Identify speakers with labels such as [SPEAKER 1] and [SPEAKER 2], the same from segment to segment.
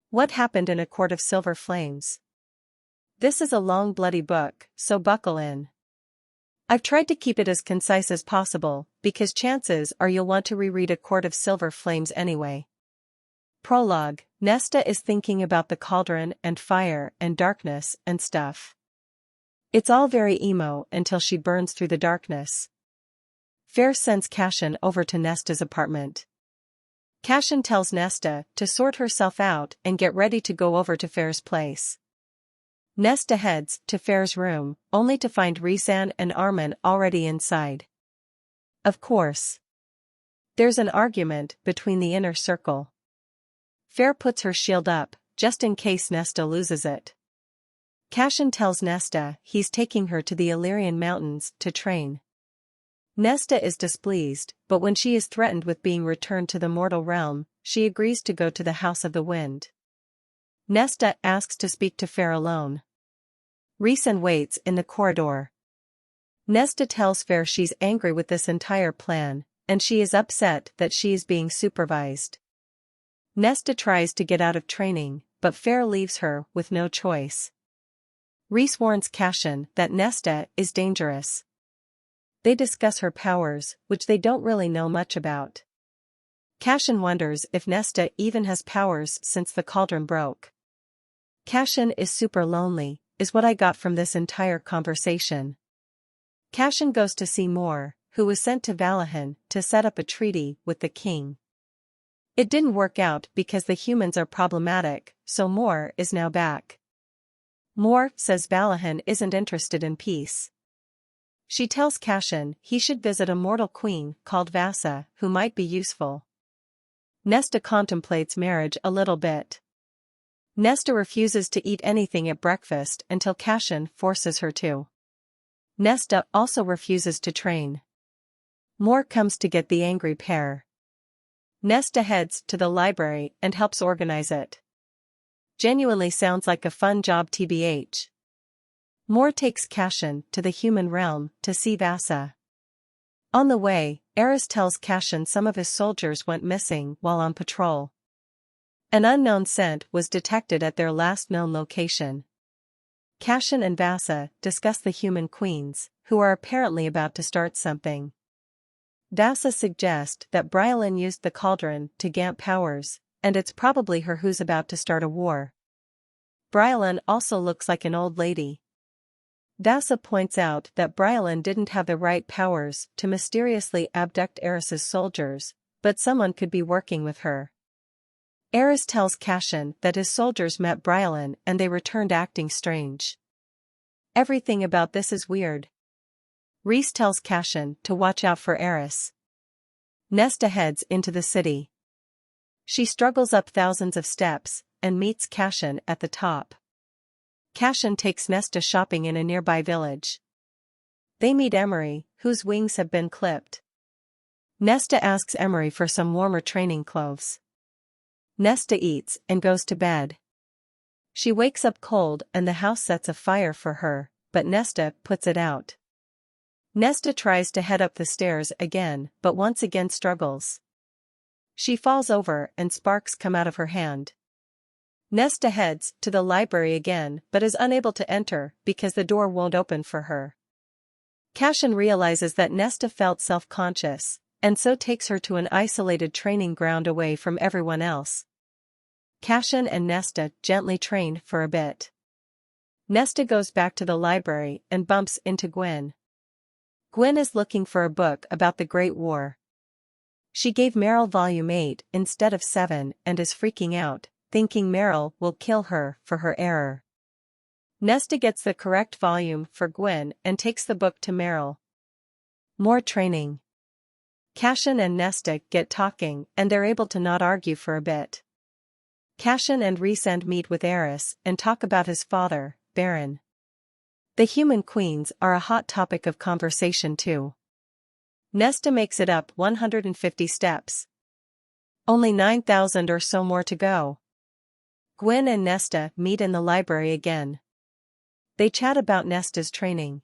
[SPEAKER 1] What happened in A Court of Silver Flames? This is a long bloody book, so buckle in. I've tried to keep it as concise as possible, because chances are you'll want to reread A Court of Silver Flames anyway. Prologue. Nesta is thinking about the cauldron and fire and darkness and stuff. It's all very emo until she burns through the darkness. Fair sends Cashin over to Nesta's apartment. Cashin tells Nesta to sort herself out and get ready to go over to Fair's place. Nesta heads to Fair's room, only to find Rhysand and Armin already inside. Of course. There's an argument between the inner circle. Fair puts her shield up, just in case Nesta loses it. Cashin tells Nesta he's taking her to the Illyrian mountains to train. Nesta is displeased, but when she is threatened with being returned to the mortal realm, she agrees to go to the House of the Wind. Nesta asks to speak to Fair alone. Rhysand waits in the corridor. Nesta tells Fair she's angry with this entire plan, and she is upset that she is being supervised. Nesta tries to get out of training, but Fair leaves her with no choice. Rhys warns Cashin that Nesta is dangerous. They discuss her powers, which they don't really know much about. Cashin wonders if Nesta even has powers since the cauldron broke. Cashin is super lonely, is what I got from this entire conversation. Cashin goes to see Mor, who was sent to Valahan to set up a treaty with the king. It didn't work out because the humans are problematic, so Mor is now back. Mor says Valahan isn't interested in peace. She tells Cashin he should visit a mortal queen called Vasa, who might be useful. Nesta contemplates marriage a little bit. Nesta refuses to eat anything at breakfast until Cashin forces her to. Nesta also refuses to train. Mor comes to get the angry pair. Nesta heads to the library and helps organize it. Genuinely sounds like a fun job tbh. Mor takes Cashin to the human realm to see Vasa. On the way, Eris tells Cashin some of his soldiers went missing while on patrol. An unknown scent was detected at their last known location. Cashin and Vasa discuss the human queens, who are apparently about to start something. Vasa suggests that Brylin used the cauldron to gamp powers, and it's probably her who's about to start a war. Brylin also looks like an old lady. Vasa points out that Brylin didn't have the right powers to mysteriously abduct Eris's soldiers, but someone could be working with her. Eris tells Cashin that his soldiers met Brylin and they returned acting strange. Everything about this is weird. Rhys tells Cashin to watch out for Eris. Nesta heads into the city. She struggles up thousands of steps and meets Cashin at the top. Cashin takes Nesta shopping in a nearby village. They meet Emery, whose wings have been clipped. Nesta asks Emery for some warmer training clothes. Nesta eats and goes to bed. She wakes up cold and the house sets a fire for her, but Nesta puts it out. Nesta tries to head up the stairs again, but once again struggles. She falls over and sparks come out of her hand. Nesta heads to the library again but is unable to enter because the door won't open for her. Cashin realizes that Nesta felt self-conscious, and so takes her to an isolated training ground away from everyone else. Cashin and Nesta gently train for a bit. Nesta goes back to the library and bumps into Gwyn. Gwyn is looking for a book about the Great War. She gave Meryl Volume 8 instead of 7 and is freaking out, thinking Meryl will kill her for her error. Nesta gets the correct volume for Gwyn and takes the book to Meryl. More training. Cashin and Nesta get talking and they're able to not argue for a bit. Cashin and Rhysand meet with Eris and talk about his father, Baron. The human queens are a hot topic of conversation too. Nesta makes it up 150 steps. Only 9,000 or so more to go. Gwyn and Nesta meet in the library again. They chat about Nesta's training.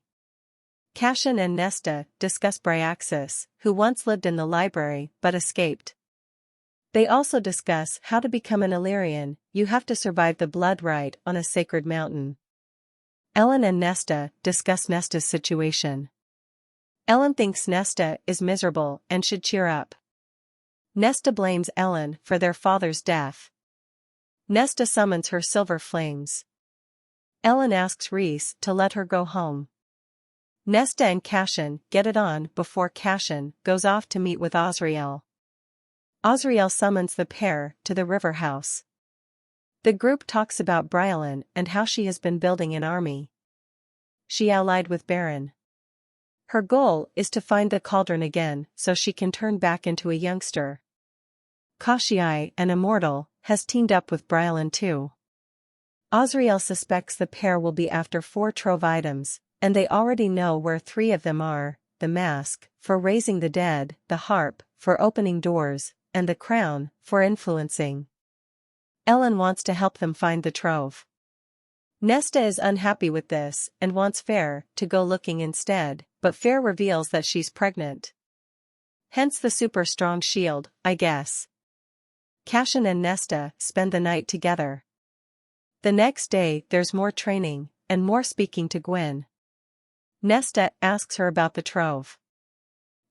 [SPEAKER 1] Cashin and Nesta discuss Bryaxis, who once lived in the library but escaped. They also discuss how to become an Illyrian. You have to survive the blood rite on a sacred mountain. Ellen and Nesta discuss Nesta's situation. Ellen thinks Nesta is miserable and should cheer up. Nesta blames Ellen for their father's death. Nesta summons her silver flames. Ellen asks Rhys to let her go home. Nesta and Cassian get it on before Cassian goes off to meet with Osriel. Osriel summons the pair to the river house. The group talks about Brylin and how she has been building an army. She allied with Baron. Her goal is to find the cauldron again so she can turn back into a youngster. Koschei, an immortal, has teamed up with Brylin too. Osriel suspects the pair will be after 4 trove items, and they already know where 3 of them are: the mask, for raising the dead, the harp, for opening doors, and the crown, for influencing. Ellen wants to help them find the trove. Nesta is unhappy with this and wants Fair to go looking instead, but Fair reveals that she's pregnant. Hence the super strong shield, I guess. Cassian and Nesta spend the night together. The next day there's more training, and more speaking to Gwen. Nesta asks her about the trove.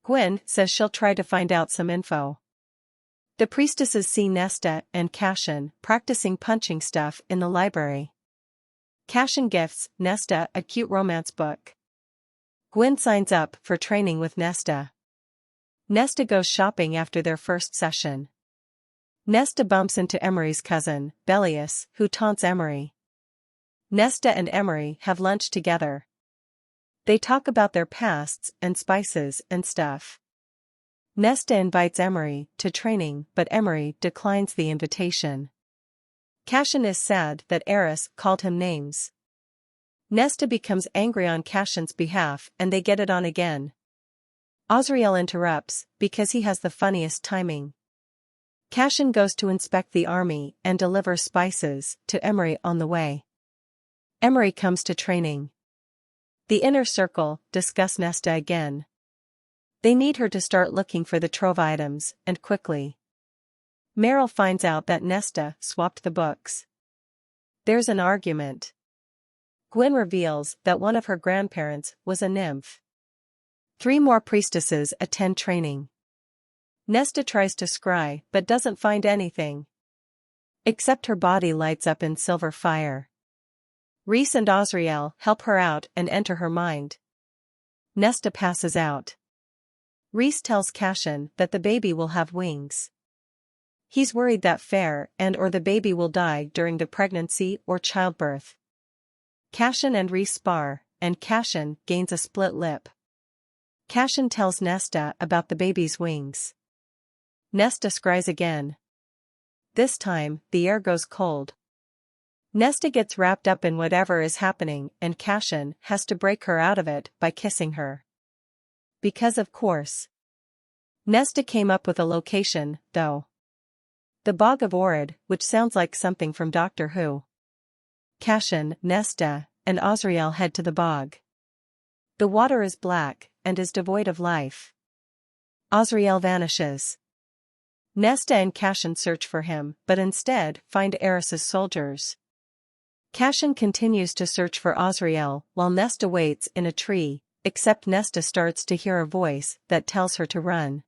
[SPEAKER 1] Gwen says she'll try to find out some info. The priestesses see Nesta and Cassian practicing punching stuff in the library. Cassian gifts Nesta a cute romance book. Gwen signs up for training with Nesta. Nesta goes shopping after their first session. Nesta bumps into Emery's cousin, Bellius, who taunts Emery. Nesta and Emery have lunch together. They talk about their pasts and spices and stuff. Nesta invites Emery to training, but Emery declines the invitation. Cassian is sad that Eris called him names. Nesta becomes angry on Cassian's behalf and they get it on again. Osriel interrupts because he has the funniest timing. Cassian goes to inspect the army and deliver spices to Emery on the way. Emery comes to training. The inner circle discuss Nesta again. They need her to start looking for the trove items, and quickly. Meryl finds out that Nesta swapped the books. There's an argument. Gwen reveals that one of her grandparents was a nymph. 3 more priestesses attend training. Nesta tries to scry but doesn't find anything. Except her body lights up in silver fire. Rhys and Osriel help her out and enter her mind. Nesta passes out. Rhys tells Cassian that the baby will have wings. He's worried that Fair or the baby will die during the pregnancy or childbirth. Cassian and Rhys spar, and Cassian gains a split lip. Cassian tells Nesta about the baby's wings. Nesta scries again. This time, the air goes cold. Nesta gets wrapped up in whatever is happening and Cassian has to break her out of it by kissing her. Because of course. Nesta came up with a location, though. The Bog of Orid, which sounds like something from Doctor Who. Cassian, Nesta, and Osriel head to the bog. The water is black and is devoid of life. Osriel vanishes. Nesta and Cassian search for him, but instead find Eris's soldiers. Cassian continues to search for Osriel while Nesta waits in a tree, except Nesta starts to hear a voice that tells her to run.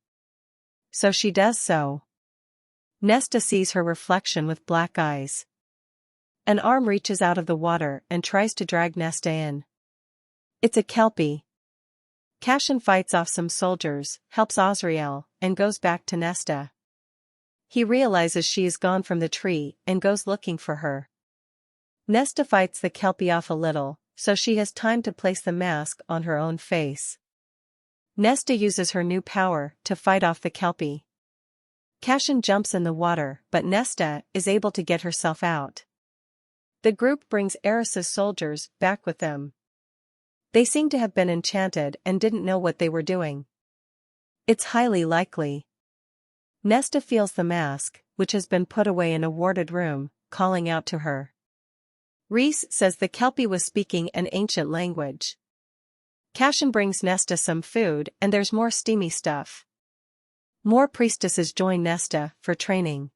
[SPEAKER 1] So she does so. Nesta sees her reflection with black eyes. An arm reaches out of the water and tries to drag Nesta in. It's a Kelpie. Cassian fights off some soldiers, helps Osriel, and goes back to Nesta. He realizes she is gone from the tree and goes looking for her. Nesta fights the Kelpie off a little, so she has time to place the mask on her own face. Nesta uses her new power to fight off the Kelpie. Cassian jumps in the water, but Nesta is able to get herself out. The group brings Eris's soldiers back with them. They seem to have been enchanted and didn't know what they were doing. It's highly likely. Nesta feels the mask, which has been put away in a warded room, calling out to her. Rhys says the Kelpie was speaking an ancient language. Cassian brings Nesta some food and there's more steamy stuff. More priestesses join Nesta for training.